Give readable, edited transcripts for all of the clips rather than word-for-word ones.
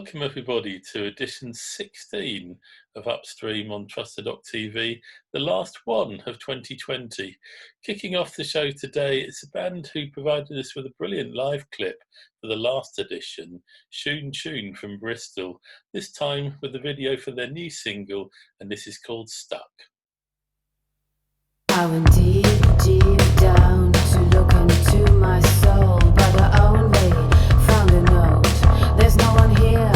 Welcome everybody to edition 16 of Upstream on Trusted Doc TV, the last one of 2020. Kicking off the show today, it's a band who provided us with a brilliant live clip for the last edition, Shoon Tune from Bristol, this time with the video for their new single, and this is called Stuck. I went deep, deep down to look into my soul, but I only found a note. There's no one here,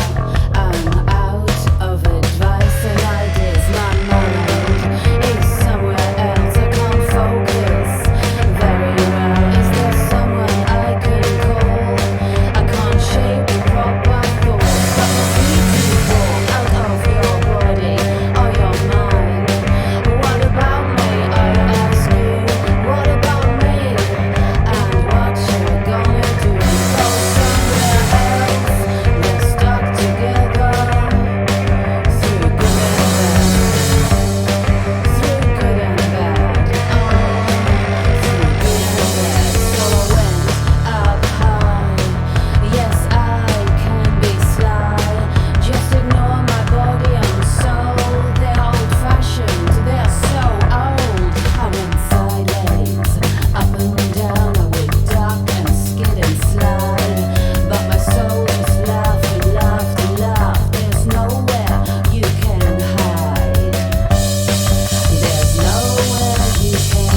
I'm out of advice and ideas. My mind is somewhere else, I can't focus very well. Is there someone I can call? I can't shape a proper thought, but it's easy to walk out of your body or your mind. What about me? I ask you, what about me? And what you're gonna do? Go somewhere else. We're stuck together through good and bad. Through good and bad. Through good and bad. So I went up high. Yes, I can be sly. Just ignore my body and soul. They're old-fashioned. They're so old. I went sideways, up and down. I would duck and skid and slide, but my soul just laughed and laughed and laughed. There's nowhere you can hide. There's nowhere you can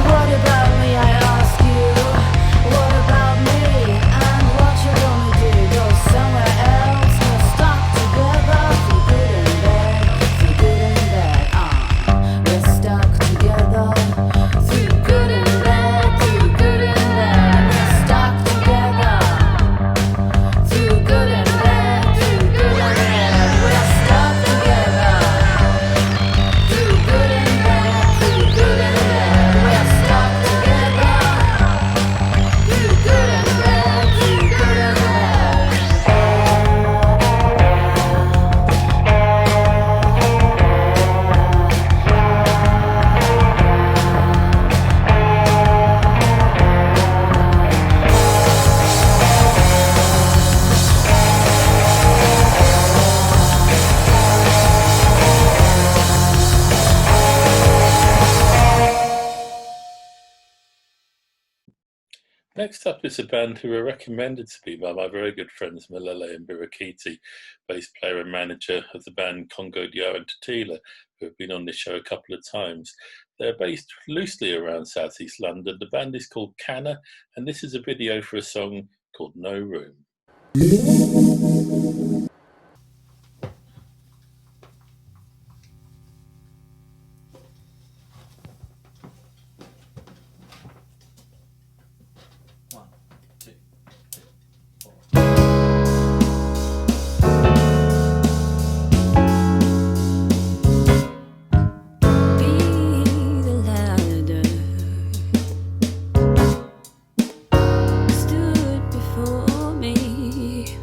What about me, I ask you? What about me? And what you gonna do? Go somewhere else? We're stuck together through good and bad. Through good and bad. We're stuck together through good and bad. Through good and bad. We're stuck together through good and bad. Through good and bad. We're stuck together through good and bad. Through good and bad. We're stuck together through good and bad. Through good and Next up is a band who were recommended to me by my very good friends Malele and Birakiti, bass player and manager of the band Congo Dio and Tatila, who have been on this show a couple of times. They're based loosely around southeast London. The band is called Canna, and this is a video for a song called No Room. be the ladder stood before me.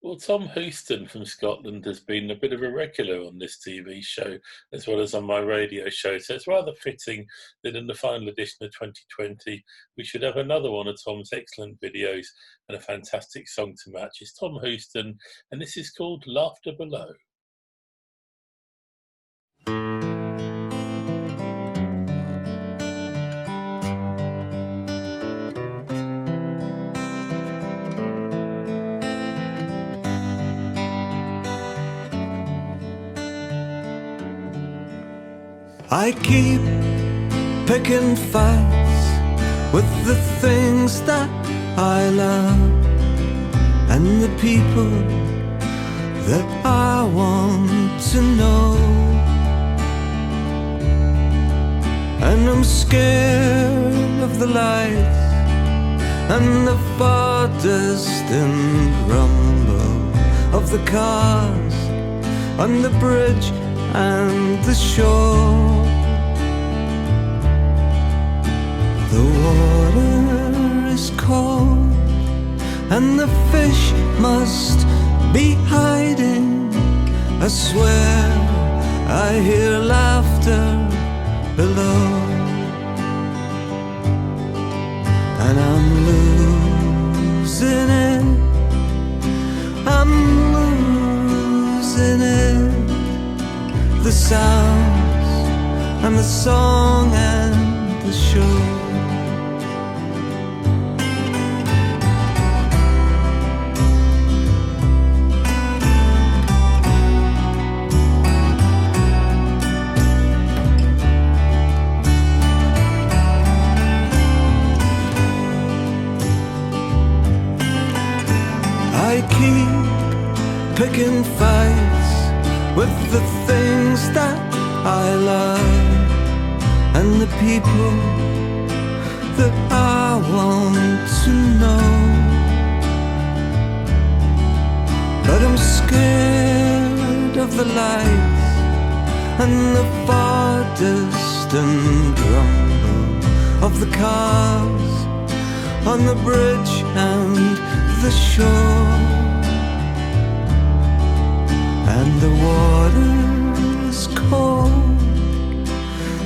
Well, Tom Houston from Scotland has been a bit of a regular on this TV show as well as on my radio show, so it's rather fitting that in the final edition of 2020 we should have another one of Tom's excellent videos and a fantastic song to match. It's Tom Houston, and this is called Laughter Below. I keep picking fights with the things that I love and the people that I want to know. And I'm scared of the lights and the far distant rumble of the cars on the bridge and the shore. The water is cold and the fish must be hiding. I swear I hear laughter below, and I'm losing it, I'm losing it. The sounds and the song and the show. I keep picking fights with the things that I love and the people that I want to know. But I'm scared of the lights and the far distant rumble of the cars on the bridge and the shore. And the water is cold,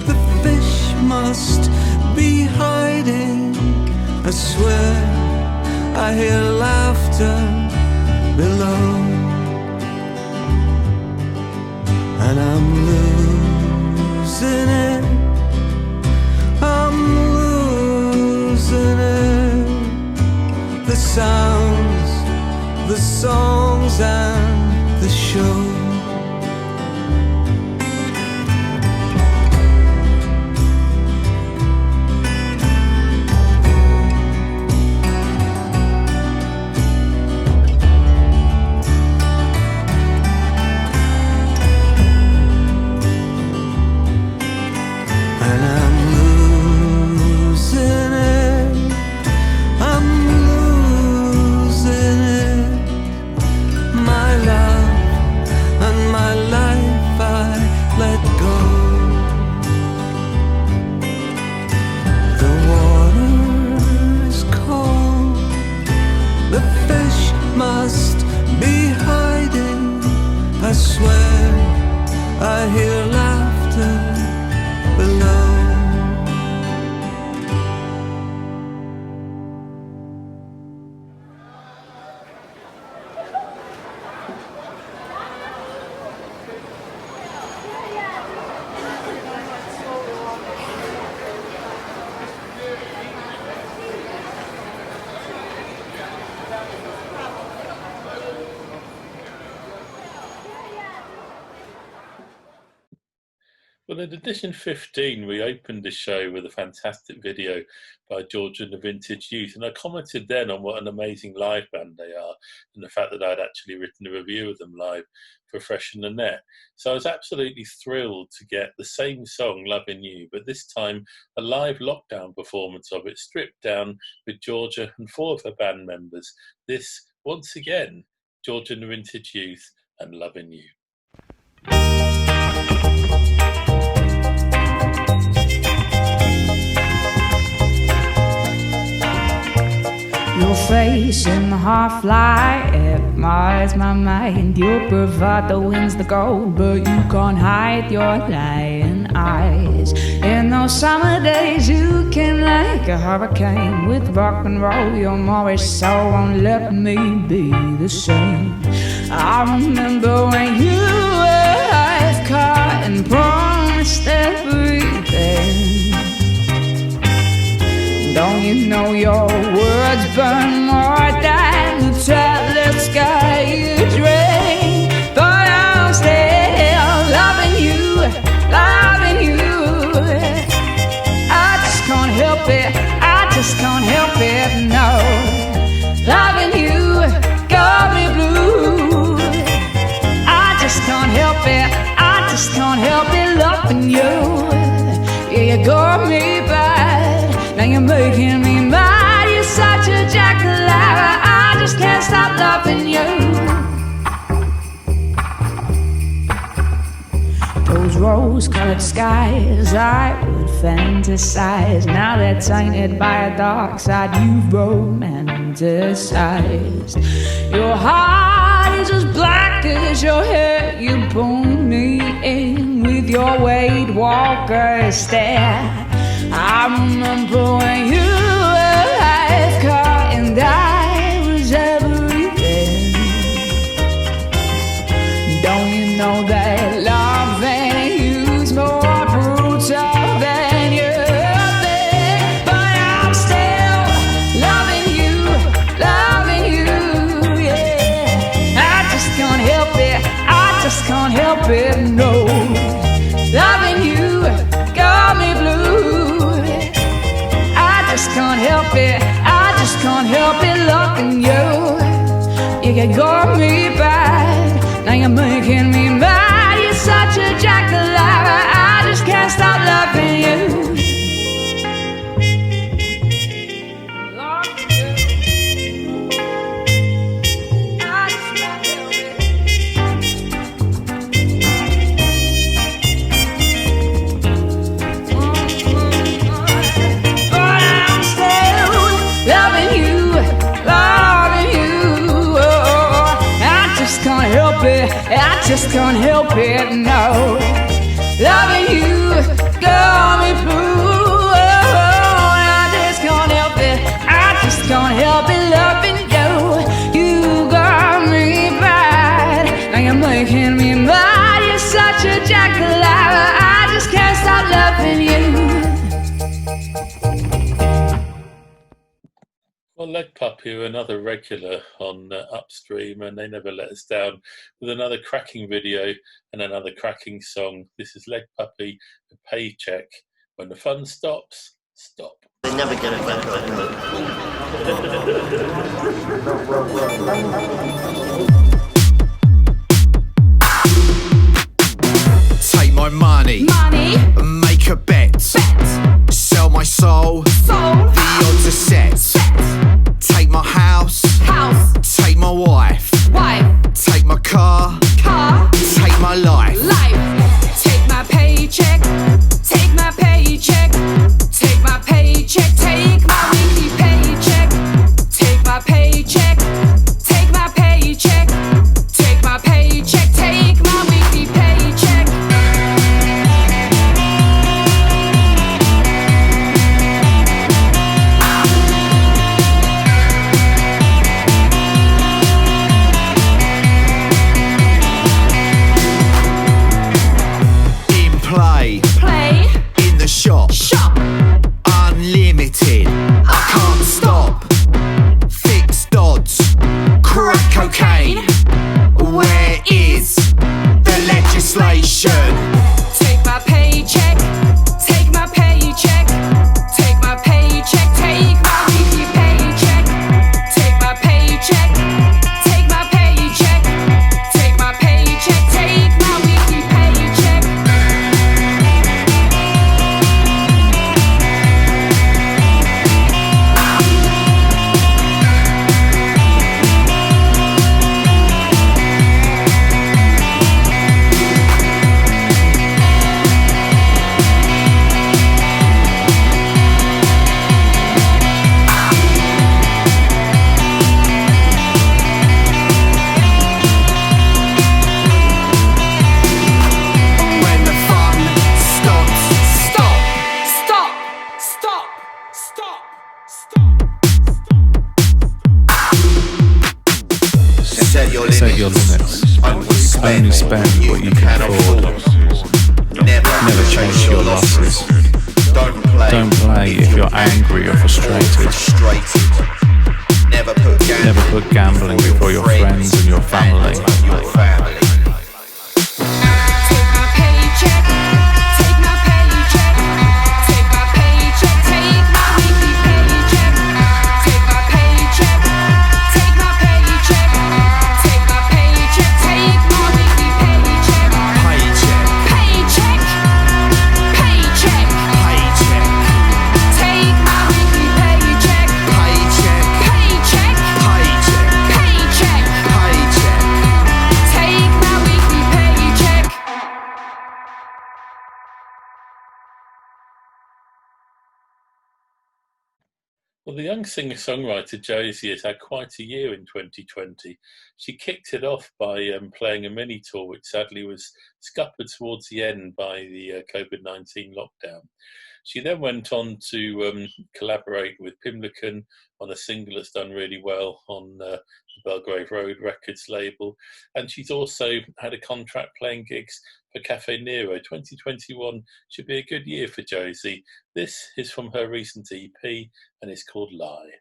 the fish must be hiding. I swear I hear laughter below, and I'm losing it, I'm losing it. The sounds, the songs and the show. Must be hiding. I swear I hear laughter below. Well, in edition 15, we opened the show with a fantastic video by George and the Vintage Youth, and I commented then on what an amazing live band they are, and the fact that I'd actually written a review of them live for Fresh in the Net. So I was absolutely thrilled to get the same song, Loving You, but this time a live lockdown performance of it, stripped down with Georgia and 4 of her band members. This, once again, George and the Vintage Youth and Loving You. Your face in the heart fly. Admires my mind. Your bravado wins the gold, but you can't hide your lying eyes. In those summer days, you came like a hurricane with rock and roll. Your Morris soul won't let me be the same. I remember when you were half caught and promised everything. Don't you know your words burn more than the toilet sky you drain? But I'm still loving you, loving you. I just can't help it, I just can't help it, no. Loving you got me blue. I just can't help it, I just can't help it, loving you. Yeah, you got me bad, now you're making me mad. You're such a jackal-lara, I just can't stop loving you. Those rose-colored skies I would fantasize, now they're tainted by a dark side you've romanticized. Your heart is as black as your hair. You pulled me in with your Wade Walker stare. I remember when you were half caught and I was everything. Don't you know that love and you's more brutal than you think? But I'm still loving you, yeah. I just can't help it, I just can't help it, no. Loving you got me blue. I just can't help it, I just can't help it, loving you. You got me bad, now you're making me mad. You're such a jackal-lara, I just can't stop loving you. I just can't help it, no. Loving you got me blue. I just can't help it, I just can't help it, loving you. You got me bad, now you're making me mad. You're such a jackal-lara, I just can't stop loving you. Well, Leg Puppy are another regular on Upstream, and they never let us down with another cracking video and another cracking song. This is Leg Puppy, A Paycheck. When the fun stops, stop. They never get it back on Take my money, make a bet, sell my soul, the odds are set. Take my house, take my wife, take my car, take my life. Take my paycheck, take my paycheck, take my paycheck, take my weekly paycheck, take my paycheck, take my paycheck, take my paycheck, take my weekly paycheck. angry or frustrated. Never put gambling before your friends and your family. Well, the young singer-songwriter Josie has had quite a year in 2020. She kicked it off by playing a mini tour, which sadly was scuppered towards the end by the COVID-19 lockdown. She then went on to collaborate with Pimlican on a single that's done really well on the Belgrave Road Records label. And she's also had a contract playing gigs for Cafe Nero. 2021 should be a good year for Josie. This is from her recent EP and it's called Lie.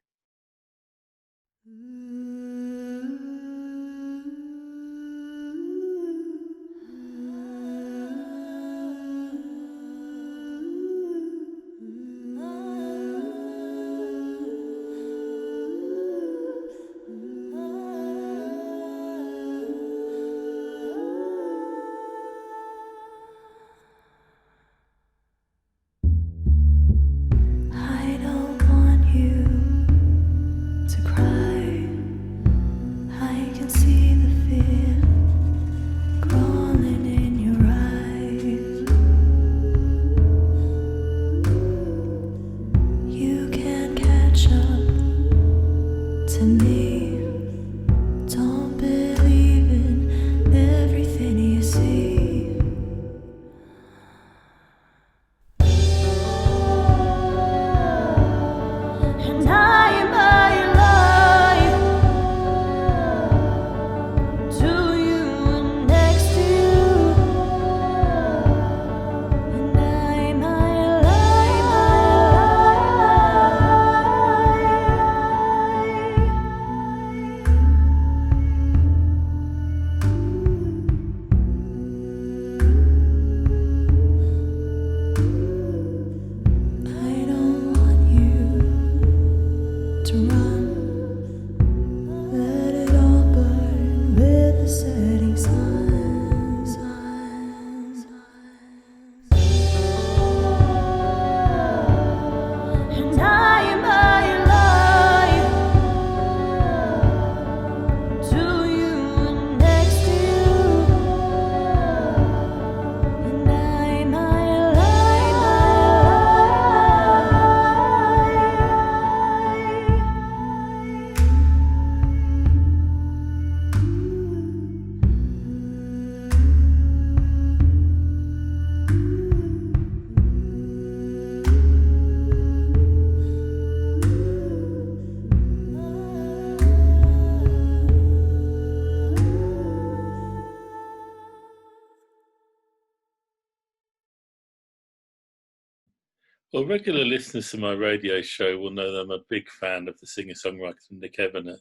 Well, regular listeners to my radio show will know that I'm a big fan of the singer-songwriter Nick Evanet.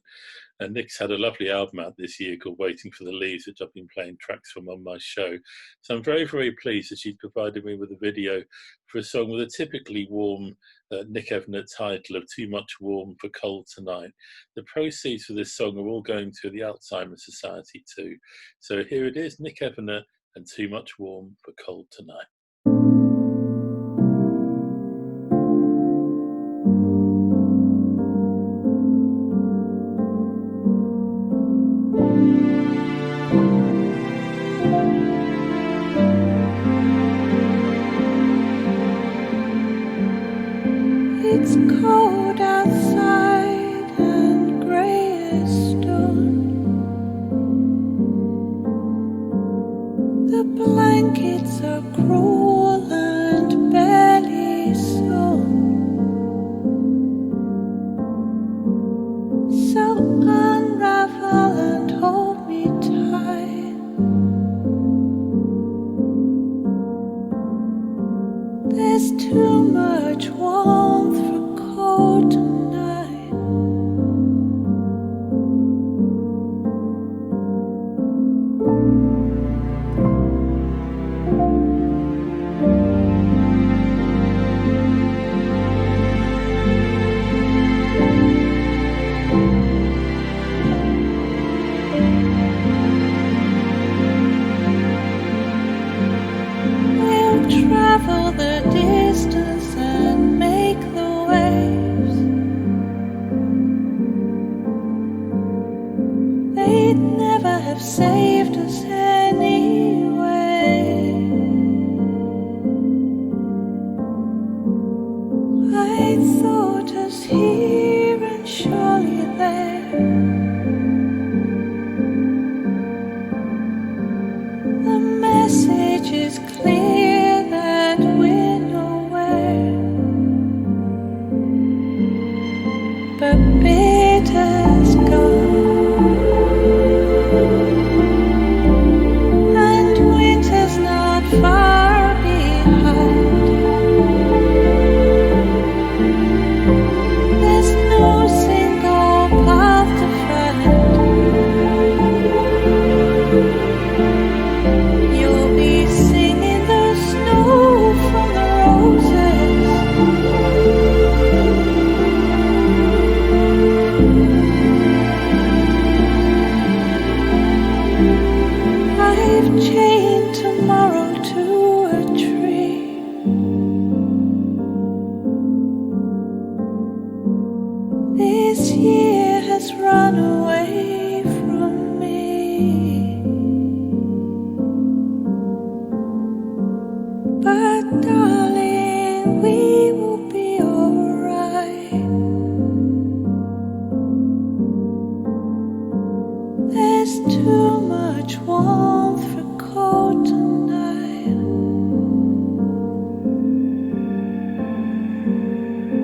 And Nick's had a lovely album out this year called Waiting for the Leaves, which I've been playing tracks from on my show. So I'm very, very pleased that she's provided me with a video for a song with a typically warm Nick Evanet title of Too Much Warm for Cold Tonight. The proceeds for this song are all going to the Alzheimer's Society too. So here it is, Nick Evanet and Too Much Warm for Cold Tonight. It's cold outside and grey as stone. The blankets are cruel and barely sewn. So unravel and hold me tight. There's too much warmth for tonight. We'll travel the distance and make the waves. They'd never have saved us anyway. I thought us here and surely there. The message is clear that we're nowhere, but bitter's gone, and winter's not far behind. There's no single path to find. You'll be singing the snow from the roses. I've chained tomorrow to a tree. This year has run away from me. But darling, we will be alright. There's too much warmth for cold tonight.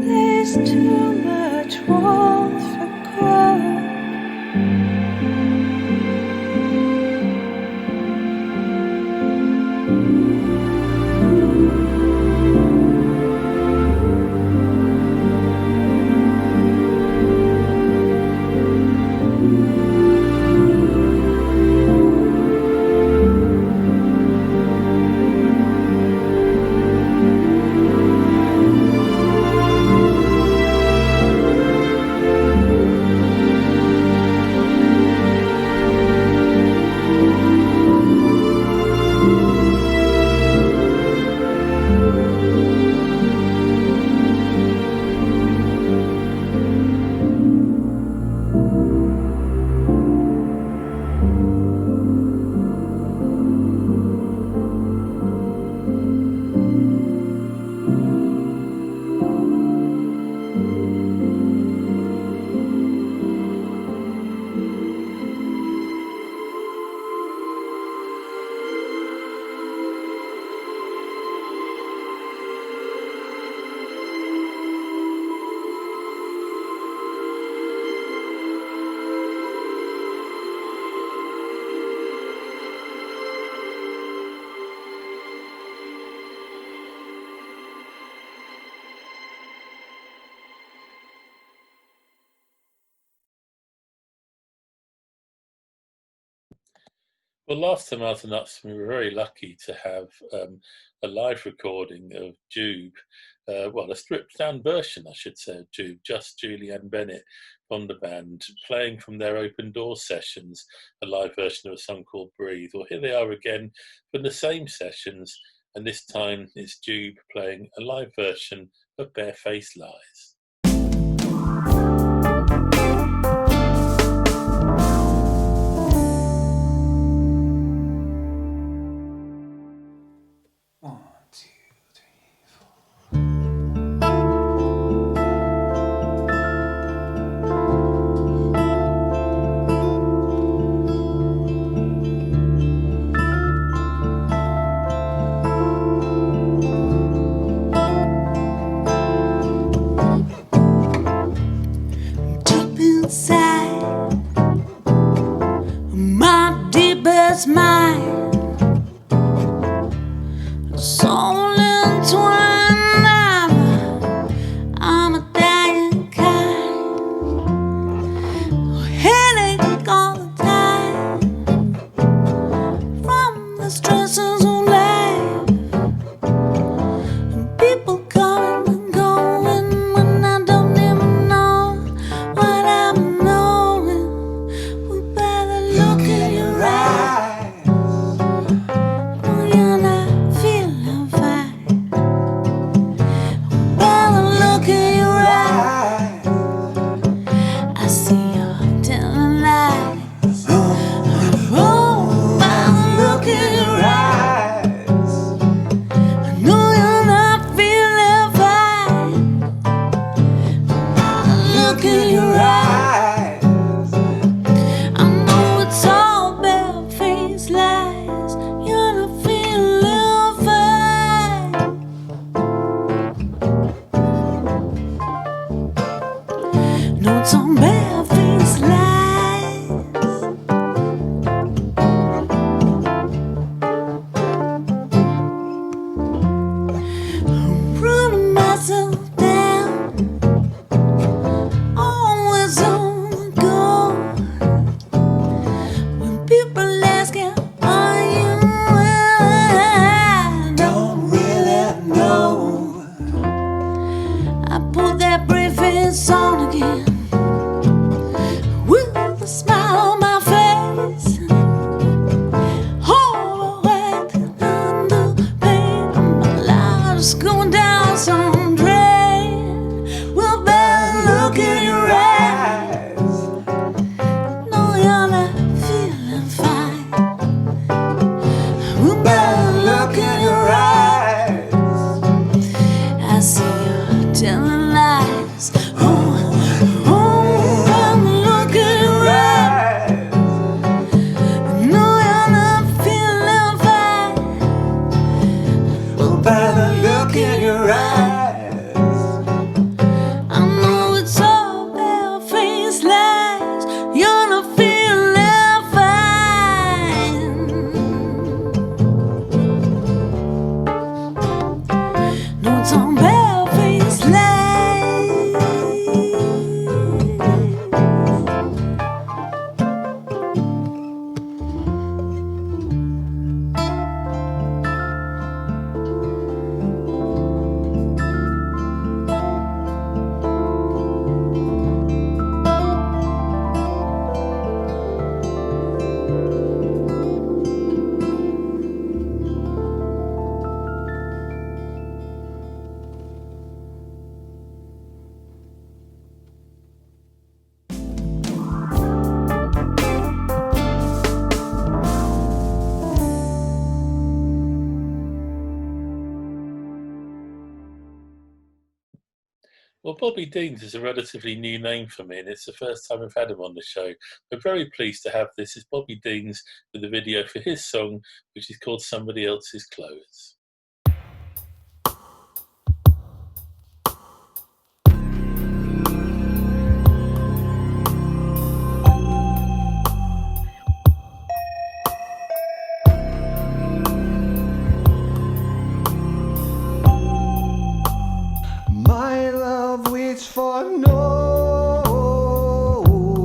There's too much warmth for cold. Well, last time I was in Upstream, we were very lucky to have a live recording of Jube, well, a stripped down version, I should say, of Jube, just Julianne Bennett from the band, playing from their Open Door sessions, a live version of a song called Breathe. Well, here they are again from the same sessions, and this time it's Jube playing a live version of Barefaced Lies. Soul entwined, I'm a dying lives going down some drain. Well, better look in your eyes. No, you're not feeling fine. Well, better look in your eyes. I see you telling lies. Better look in your eyes. No, you're not feeling fine. Well, better look in your eyes. I know it's all pale-faced lies. You're not feeling fine. No, it's all pale-faced lies. Well, Bobby Deans is a relatively new name for me, and it's the first time I've had him on the show. We're very pleased to have this. It's Bobby Deans with a video for his song, which is called Somebody Else's Clothes. My love waits for no one.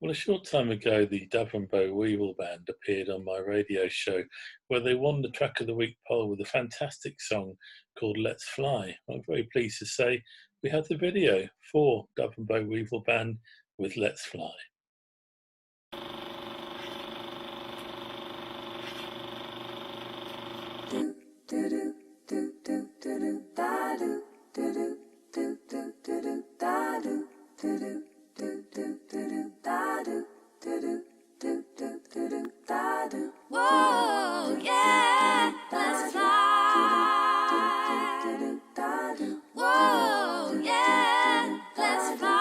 Well, a short time ago, the Dove Bow Weevil Band appeared on my radio show where they won the Track of the Week poll with a fantastic song called Let's Fly. I'm very pleased to say we have the video for Dove Bow Weevil Band with Let's Fly. Whoa, yeah, let's fly. Whoa, yeah, let's fly.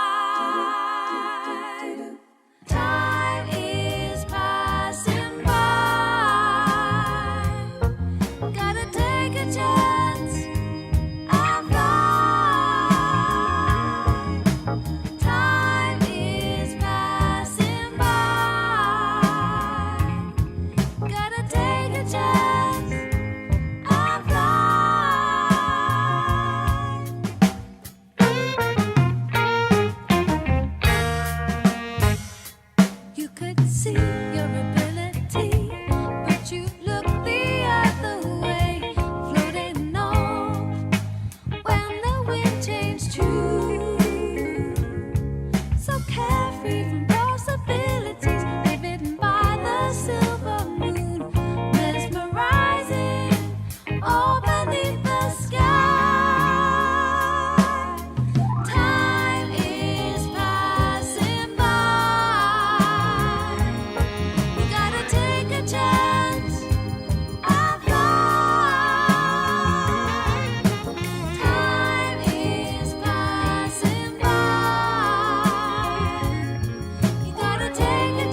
Time is passing by. Gotta take a chance and fly. Time is passing by. Gotta take a chance and fly. You could see your ability, but you look the other way, floating on when the wind changed too. So carefree from possibilities, bitten by the silver moon, mesmerizing all beneath the sky. Time is passing by. You gotta take a chance and fly. Time is passing by. You gotta take a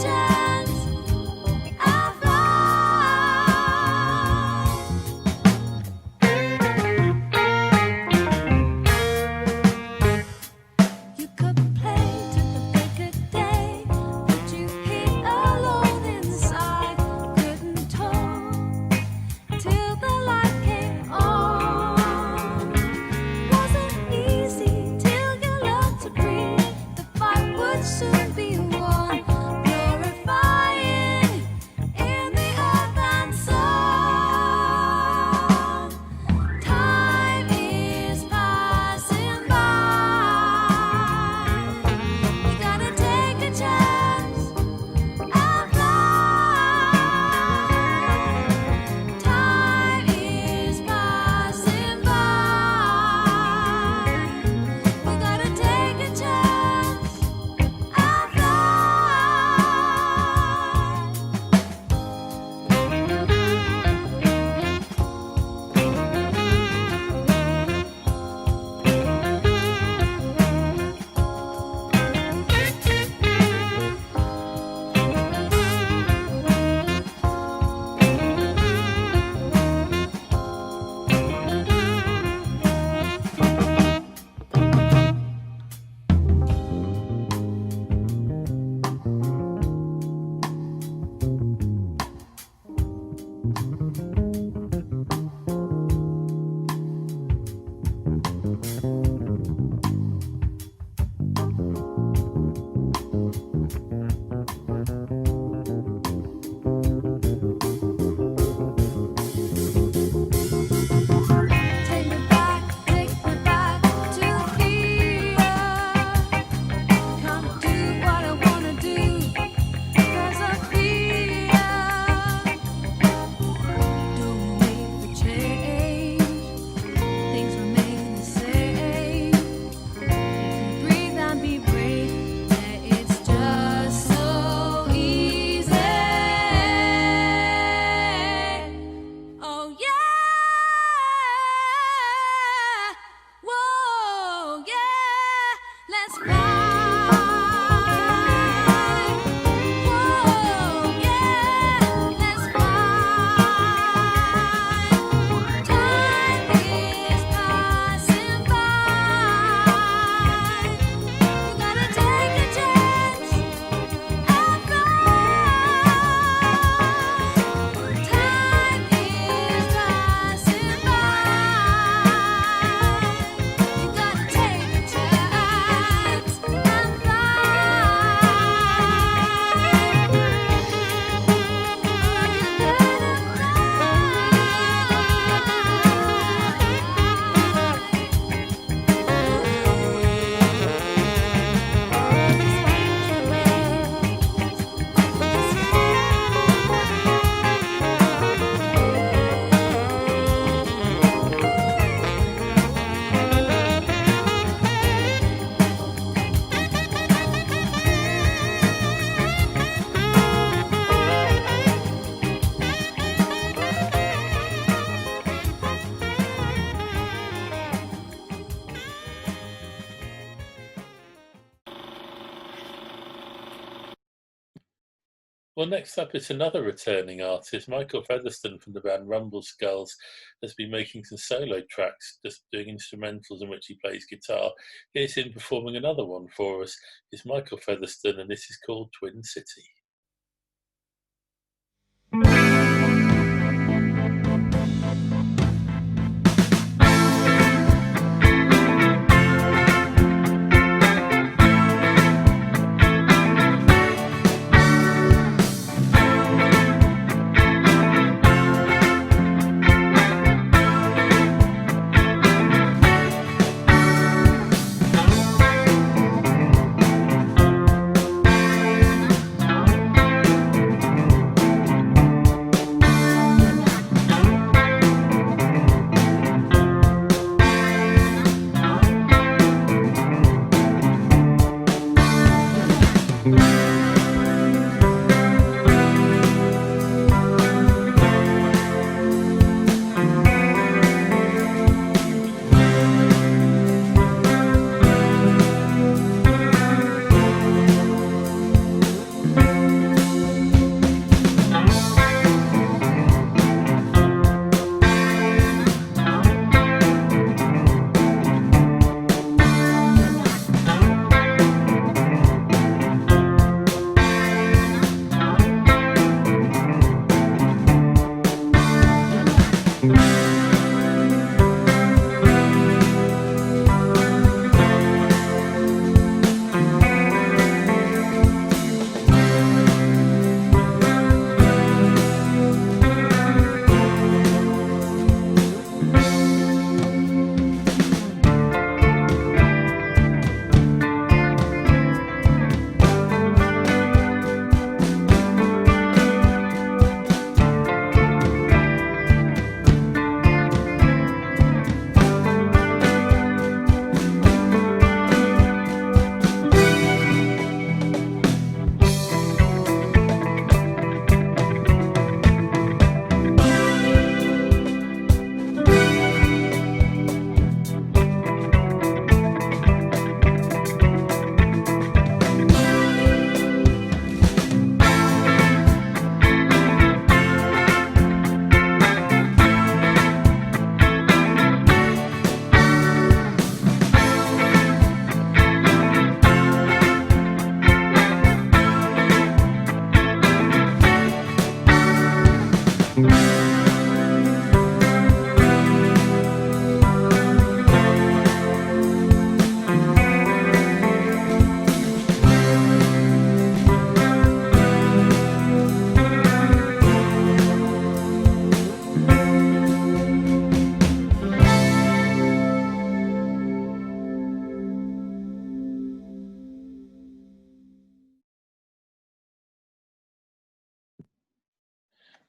Well, next up is another returning artist. Michael Featherston from the band Rumble Skulls has been making some solo tracks, just doing instrumentals in which he plays guitar. Here's him performing another one for us. It's Michael Featherston, and this is called Twin City.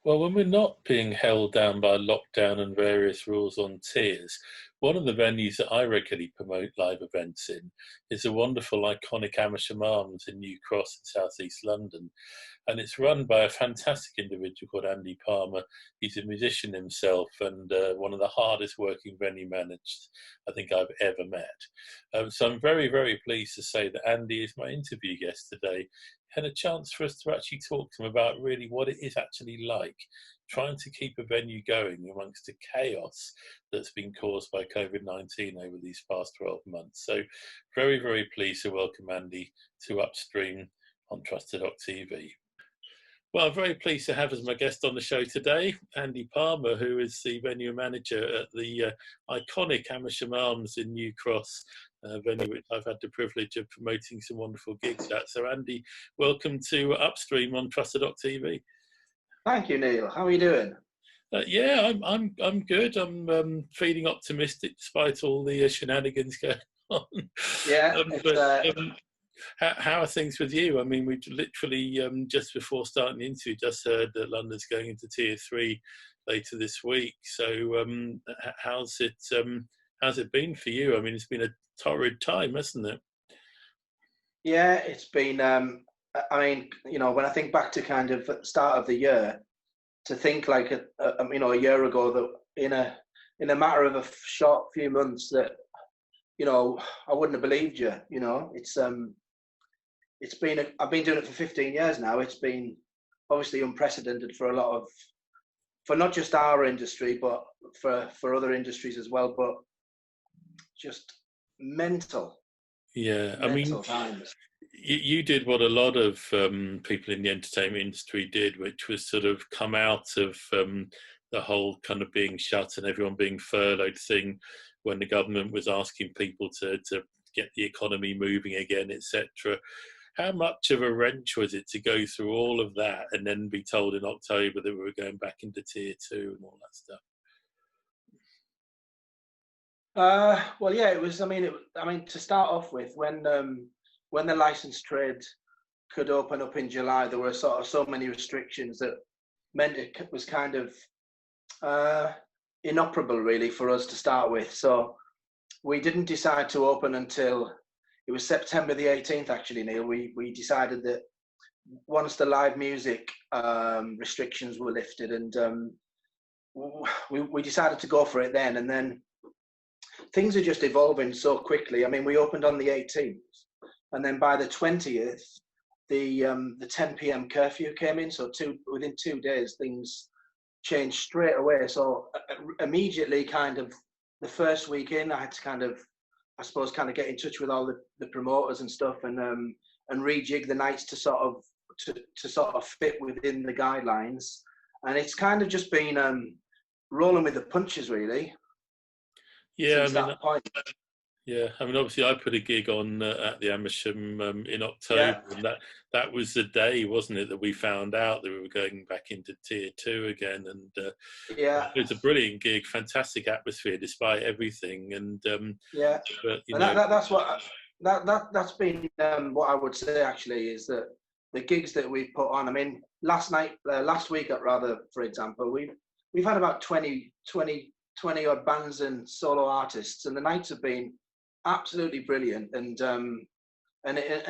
Well, when we're not being held down by lockdown and various rules on tiers, one of the venues that I regularly promote live events in is the wonderful, iconic Amersham Arms in New Cross in South East London. And it's run by a fantastic individual called Andy Palmer. He's a musician himself and one of the hardest working venue managers I think I've ever met. So I'm very, very pleased to say that Andy is my interview guest today, and a chance for us to actually talk to him about really what it is actually like trying to keep a venue going amongst the chaos that's been caused by COVID-19 over these past 12 months. So very, very pleased to welcome Andy to Upstream on Trusted.tv. Well, I'm very pleased to have as my guest on the show today, Andy Palmer, who is the venue manager at the iconic Amersham Arms in New Cross, venue which I've had the privilege of promoting some wonderful gigs at. So Andy, welcome to Upstream on Trusted.tv. Thank you, Neil. How are you doing? Yeah, I'm good. I'm feeling optimistic despite all the shenanigans going on. Yeah, how are things with you? I mean, we literally just before starting the interview just heard that London's going into Tier 3 later this week. So how's it been for you? I mean, it's been a torrid time, hasn't it? Yeah, it's been. I mean, you know, when I think back to kind of the start of the year, to think like a year ago that in a matter of a short few months that, you know, I wouldn't have believed you. You know, it's been I've been doing it for 15 years now. It's been obviously unprecedented for a lot of, for not just our industry, but for other industries as well. But just mental Yeah, I mean, times. you did what a lot of people in the entertainment industry did, which was sort of come out of the whole kind of being shut and everyone being furloughed thing when the government was asking people to get the economy moving again, etc. How much of a wrench was it to go through all of that and then be told in October that we were going back into tier 2 and all that stuff? Well, yeah, it was. I mean, to start off with, when the licensed trade could open up in July, there were sort of so many restrictions that meant it was kind of inoperable, really, for us to start with. So we didn't decide to open until it was September the 18th. Actually, Neil, we decided that once the live music restrictions were lifted, and we decided to go for it then. And then things are just evolving so quickly. I mean, we opened on the 18th, and then by the 20th, the 10 p.m. curfew came in. So within 2 days, things changed straight away. So immediately, kind of the first week in, I had to kind of get in touch with all the promoters and stuff, and rejig the nights to sort of fit within the guidelines. And it's kind of just been rolling with the punches, really. Yeah, since that point. Yeah, I mean, obviously, I put a gig on at the Amersham in October, and that was the day, wasn't it, that we found out that we were going back into tier 2 again. And it was a brilliant gig, fantastic atmosphere despite everything. And but you know, that's been what I would say actually is that the gigs that we've put on. I mean, last week, rather, for example, we've had about 20 odd bands and solo artists, and the nights have been absolutely brilliant and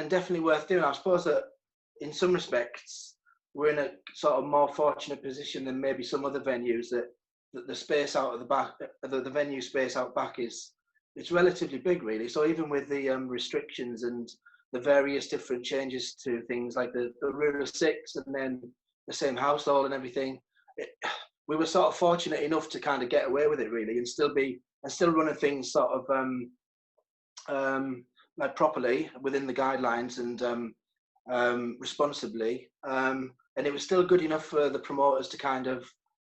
definitely worth doing. I suppose that in some respects we're in a sort of more fortunate position than maybe some other venues, that the space out of the back, the venue space out back it's relatively big, really. So even with the restrictions and the various different changes to things like the Rule of 6 and then the same household and everything, we were sort of fortunate enough to kind of get away with it, really, and still running things sort of like properly within the guidelines and responsibly. And it was still good enough for the promoters to kind of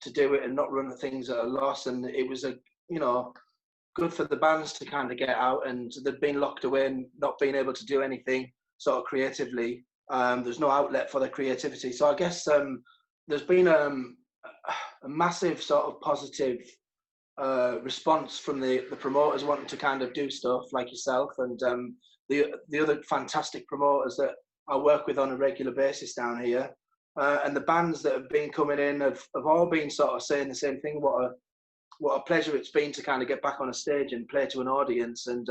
to do it and not run things at a loss. And it was good for the bands to kind of get out, and they'd been locked away and not being able to do anything sort of creatively. There's no outlet for their creativity. So I guess there's been a massive sort of positive response from the promoters wanting to kind of do stuff like yourself and the other fantastic promoters that I work with on a regular basis down here, and the bands that have been coming in have all been sort of saying the same thing. What a pleasure it's been to kind of get back on a stage and play to an audience. And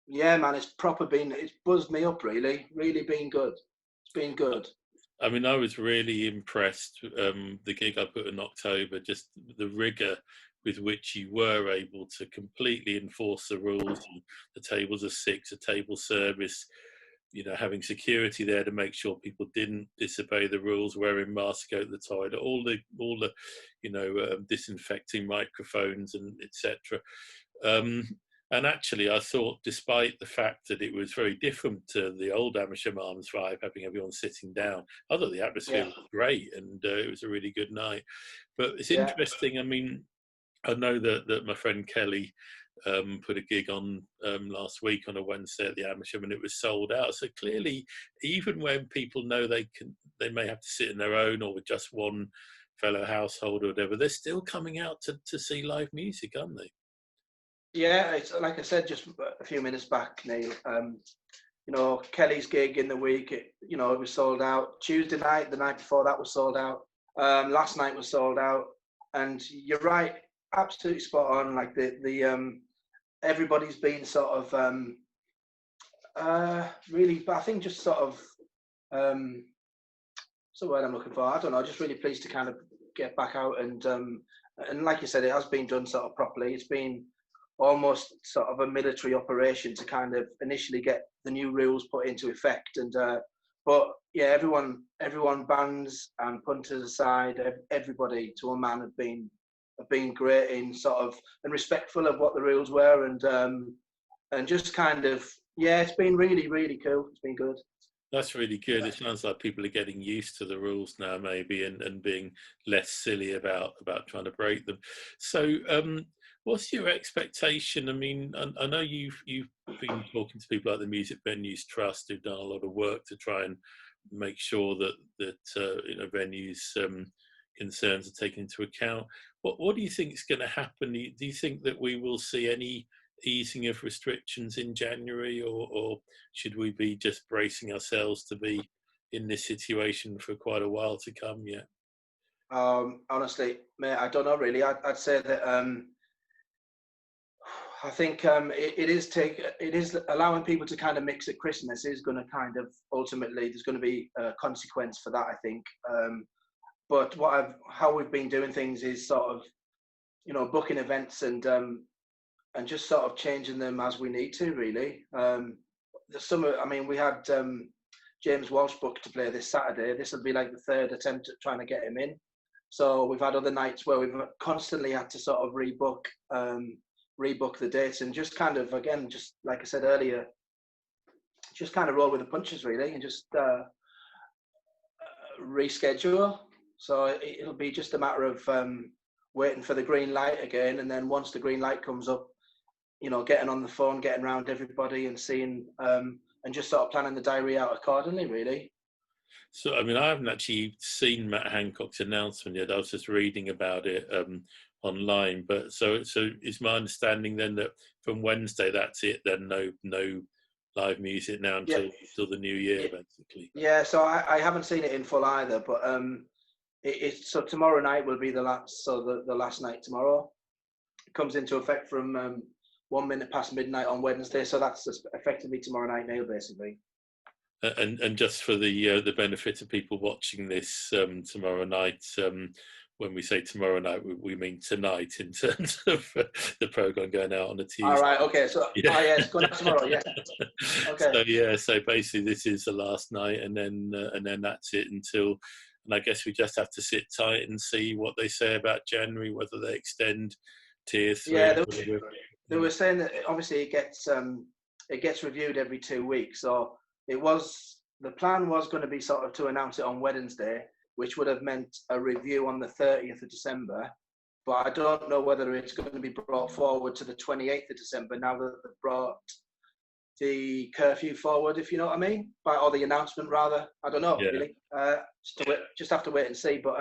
yeah, man, it's buzzed me up, really been good. It's been good. I mean, I was really impressed, the gig I put in October, just the rigour with which you were able to completely enforce the rules. The tables of 6, a table service, having security there to make sure people didn't disobey the rules, wearing masks, go to the toilet, all the disinfecting microphones and etc. And actually, I thought, despite the fact that it was very different to the old Amersham Arms vibe, having everyone sitting down, I thought the atmosphere was great, and it was a really good night. But it's interesting. I mean, I know that my friend Kelly put a gig on last week on a Wednesday at the Amersham, and it was sold out. So clearly, even when people know they may have to sit in their own or with just one fellow household or whatever, they're still coming out to see live music, aren't they? Yeah, it's like I said just a few minutes back, Neil. Kelly's gig in the week, it was sold out. Tuesday night, the night before that was sold out. Last night was sold out. And you're right, absolutely spot on. Like the everybody's been sort of really, I think just sort of what's the word I'm looking for? I don't know. Just really pleased to kind of get back out and like you said, it has been done sort of properly. It's been almost sort of a military operation to kind of initially get the new rules put into effect, and But yeah, everyone, bands and punters aside, everybody to a man have been great in sort of and respectful of what the rules were, and just kind of, yeah, it's been really, really cool. It's been good. That's really good. It sounds like people are getting used to the rules now, maybe, and being less silly about trying to break them. So, what's your expectation? I mean, I know you've been talking to people like the Music Venues Trust, who've done a lot of work to try and make sure that venues concerns are taken into account. What do you think is going to happen? Do you think that we will see any easing of restrictions in January, or should we be just bracing ourselves to be in this situation for quite a while to come yet? Honestly, mate, I don't know really. I'd say that I think it is allowing people to kind of mix at Christmas is going to kind of ultimately, there's going to be a consequence for that, I think. But how we've been doing things is sort of, booking events and just sort of changing them as we need to, really. The summer, I mean, we had James Walsh booked to play this Saturday. This will be like the third attempt at trying to get him in. So we've had other nights where we've constantly had to sort of rebook the dates, and just kind of, again, just like I said earlier, just kind of roll with the punches, really, and just reschedule. So it'll be just a matter of waiting for the green light again, and then once the green light comes up, getting on the phone, getting around everybody and seeing, and just sort of planning the diary out accordingly, really. So, I mean, I haven't actually seen Matt Hancock's announcement yet. I was just reading about it online. But so is my understanding then that from Wednesday, that's it? Then no live music now until the new year, basically. Yeah. So I haven't seen it in full either, but so tomorrow night will be the last. So the last night tomorrow comes into effect from 1 minute past midnight on Wednesday. So that's effectively tomorrow night now, basically. And just for the benefit of people watching this tomorrow night, when we say tomorrow night, we mean tonight in terms of the program going out on a Tuesday. All right. Okay. So it's going out tomorrow. Yeah. Okay. So basically, this is the last night, and then that's it until. And I guess we just have to sit tight and see what they say about January, whether they extend tier 3. Yeah. They were saying that obviously it gets reviewed every 2 weeks. So the plan was going to be sort of to announce it on Wednesday, which would have meant a review on the 30th of December. But I don't know whether it's going to be brought forward to the 28th of December now that they've brought the curfew forward, if you know what I mean, or the announcement rather. I don't know, really. Just have to wait and see. But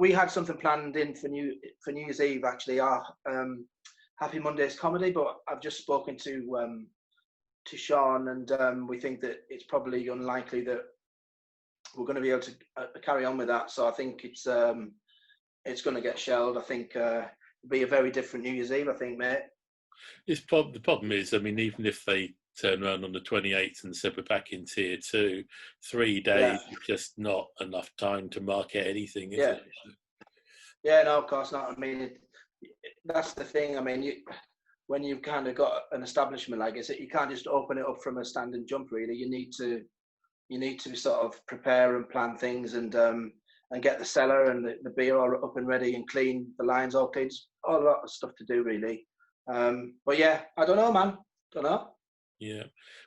we had something planned in for New Year's Eve, actually, our Happy Mondays comedy. But I've just spoken to Sean, and we think that it's probably unlikely that we're going to be able to carry on with that. So I think it's going to get shelved. I think it'll be a very different New Year's Eve, I think, mate. The problem is, I mean, even if they turn around on the 28th and said we're back in tier 2, 3 days is just not enough time to market anything, is it? Yeah, no, of course not. I mean, that's the thing. I mean, when you've kind of got an establishment like this, you can't just open it up from a stand and jump, really. You need to sort of prepare and plan things, and get the cellar and the beer all up and ready and clean, the lines all clean. All a lot of stuff to do, really. But yeah, I don't know, man. Don't know. Yeah,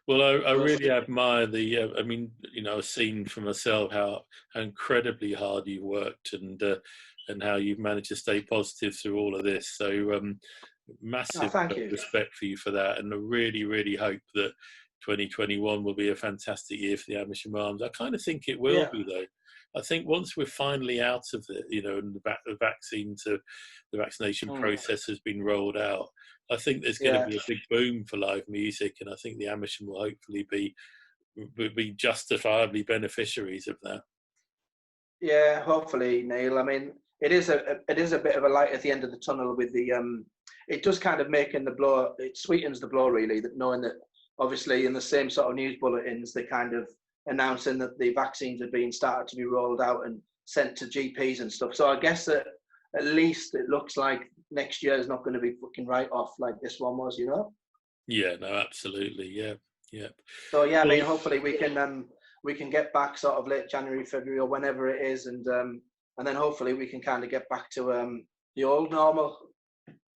well, I really admire the. I mean, I've seen for myself how incredibly hard you worked, and how you've managed to stay positive through all of this. So massive respect for you for that, and I really, really hope that 2021 will be a fantastic year for the Amersham Arms. I kind of think it will be, though. I think once we're finally out of it, and the vaccination process has been rolled out, I think there's going to be a big boom for live music, and I think the Amersham will hopefully be justifiably beneficiaries of that. Yeah, hopefully, Neil. I mean, it is a bit of a light at the end of the tunnel with the. It does kind of making the blow. It sweetens the blow, really, that knowing that obviously in the same sort of news bulletins, they kind of announcing that the vaccines are being started to be rolled out and sent to GPs and stuff. So I guess that at least it looks like next year is not going to be fucking right off like this one was, Yeah, no, absolutely, yeah. So yeah, I mean, hopefully we can. we can get back sort of late January, February, or whenever it is, and then hopefully we can kind of get back to the old normal.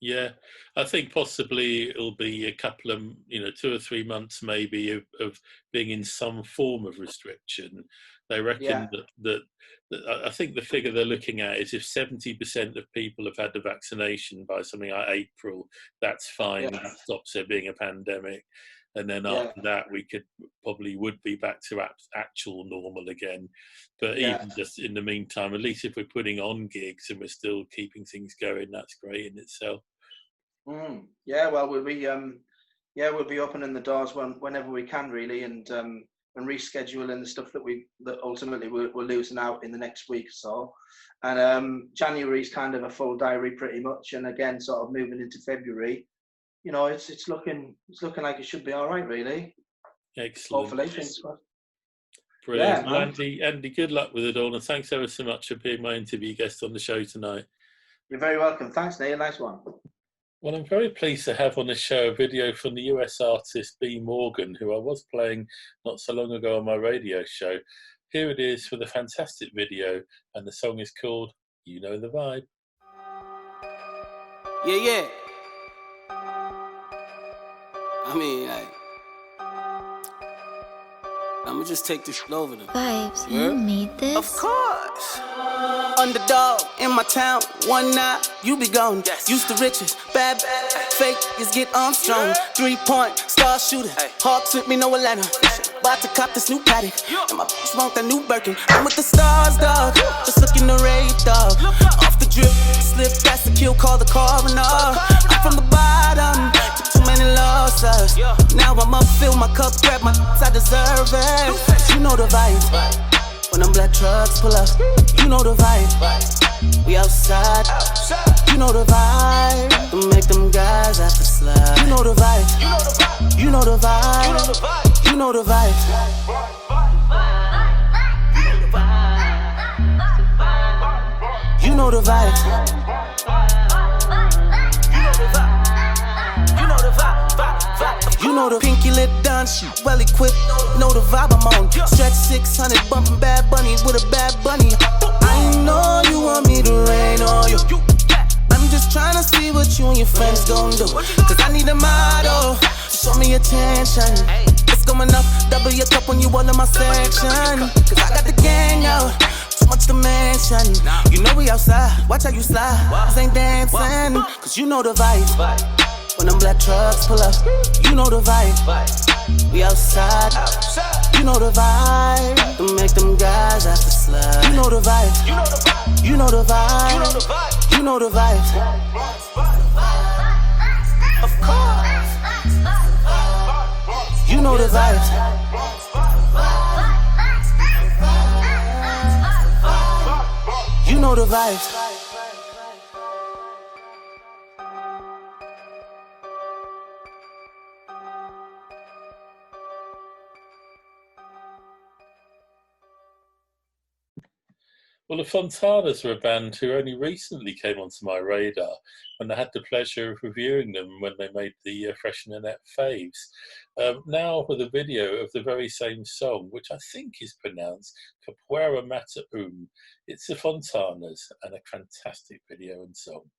Yeah, I think possibly it'll be a couple of, 2 or 3 months maybe of being in some form of restriction. They reckon that I think the figure they're looking at is if 70% of people have had the vaccination by something like April, that's fine. Yeah. That stops there being a pandemic. And then after that, we would be back to actual normal again. But even just in the meantime, at least if we're putting on gigs and we're still keeping things going, that's great in itself. Yeah, well, we'll be opening the doors whenever we can, really, and rescheduling the stuff that ultimately we're losing out in the next week or so. And January's kind of a full diary pretty much, and again, sort of moving into February. It's looking like it should be all right, really. Excellent. Hopefully, things. Brilliant. Yeah, Andy, good luck with it all, and thanks ever so much for being my interview guest on the show tonight. You're very welcome. Thanks, Neil. Nice one. Well, I'm very pleased to have on the show a video from the US artist B. Morgan, who I was playing not so long ago on my radio show. Here it is with a fantastic video, and the song is called You Know the Vibe. Yeah. I mean, I'ma just take this shit over them. Vibes, you made this? Of course. Underdog in my town, one night, you be gone. Yes. Used to riches, bad, fake is get Armstrong. 3-point star shooter, Hawks with me, no Atlanta. About to cop this new paddock, and my bitch want that new Birkin. I'm with the stars, dog, just looking to rate, dog. Off the drip, slip, that's the kill, call the coroner. I'm from the bottom, took too many losses. Now I'm up, fill my cup, grab my I deserve it. You know the vibe. When them black trucks pull up, you know the vibe. We outside, you know the vibe. To make them guys have to slide. You know the vibe. You know the vibe. You know the vibe. You know the vibe. You know the pinky lip done, she well equipped, know the vibe I'm on. Stretch 600, bumping Bad Bunny with a Bad Bunny. I know you want me to rain on you. I'm just trying to see what you and your friends gon' do. Cause I need a model, show me attention. It's going up, double your cup when you all in my section. Cause I got the gang out, too much to mention. You know we outside, watch how you slide. Cause ain't dancing, cause you know the vibe. When them black trucks pull up, you know the vibe. We outside, you know the vibe. To make them guys have to slide. You know the vibe. You know the vibe. You know the vibe. Of course. You know the vibe. You know the vibe. Well, the Fontanas are a band who only recently came onto my radar, and I had the pleasure of reviewing them when they made the Fresh and Annette faves. Now with a video of the very same song, which I think is pronounced Capoeira Mata It's the Fontanas, and a fantastic video and song.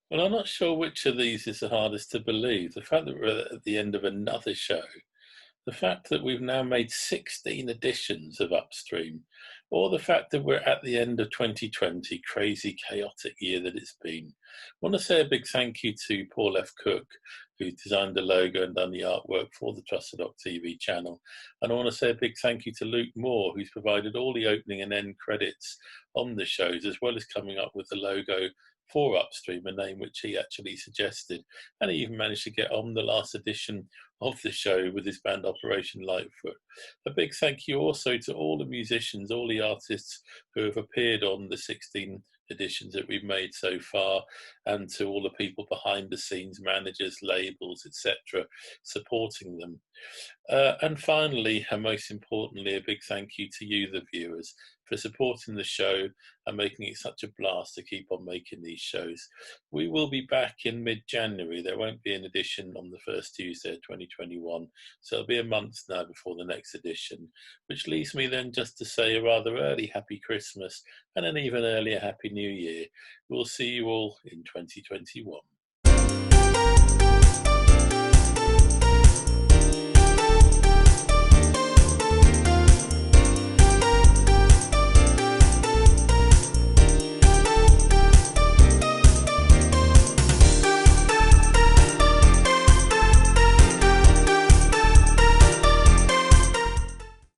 Well, I'm not sure which of these is the hardest to believe. The fact that we're at the end of another show, the fact that we've now made 16 editions of Upstream, or the fact that we're at the end of 2020, crazy, chaotic year that it's been. I want to say a big thank you to Paul F. Cook, who designed the logo and done the artwork for the Trusted Doc TV channel. And I want to say a big thank you to Luke Moore, who's provided all the opening and end credits on the shows, as well as coming up with the logo for Upstream, a name which he actually suggested. And he even managed to get on the last edition of the show with his band Operation Lightfoot. A big thank you also to all the musicians, all the artists who have appeared on the 16 editions that we've made so far, and to all the people behind the scenes, managers, labels, etc., supporting them. And finally, and most importantly, a big thank you to you, the viewers, for supporting the show and making it such a blast to keep on making these shows. We will be back in mid-January. There won't be an edition on the first Tuesday of 2021, so it'll be a month now before the next edition, which leaves me then just to say a rather early Happy Christmas and an even earlier Happy New Year. We'll see you all in 2021.